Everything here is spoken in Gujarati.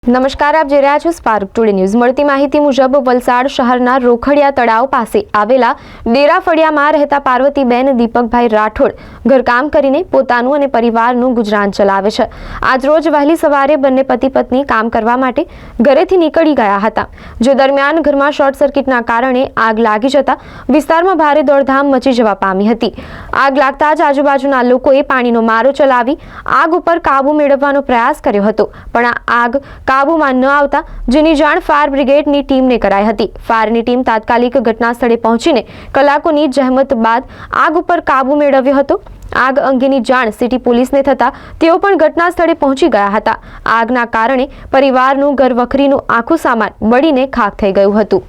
નમસ્કાર, આપ જોઈ રહ્યા છો સ્પાર્ક ટુડે ન્યૂઝ। મળતી માહિતી મુજબ વલસાડ શહેરના રોખડિયા તળાવ પાસે આવેલા ડેરા ફળિયામાં રહેતા પાર્વતીબેન દીપકભાઈ રાઠોડ ઘરકામ કરીને પોતાનું અને પરિવારનું ગુજરાન ચલાવે છે। આજરોજ વહેલી સવારે બંને પતિ પત્ની કામ કરવા માટે ઘરેથી નીકળી ગયા હતા, જે દરમિયાન ઘરમાં શોર્ટ સર્કિટના કારણે આગ લાગી જતા વિસ્તારમાં ભારે દોડધામ મચી જવા પામી હતી। આગ લાગતા જ આજુબાજુના લોકોએ પાણીનો મારો ચલાવી આગ ઉપર કાબુ મેળવવાનો પ્રયાસ કર્યો હતો, પણ આ આગ કાબૂમાં ન આવતા જેની જાણ ફાયર બ્રિગેડની ટીમને કરાઈ હતી। ફાયરની ટીમ તાત્કાલિક ઘટના સ્થળે પહોંચીને કલાકોની જહેમત બાદ આગ ઉપર કાબુ મેળવ્યો હતો। આગ અંગેની જાણ સિટી પોલીસને થતા તેઓ પણ ઘટના સ્થળે પહોંચી ગયા હતા। આગના કારણે પરિવારનું ઘર વખરીનું આખું સામાન બળીને ખાખ થઈ ગયું હતું।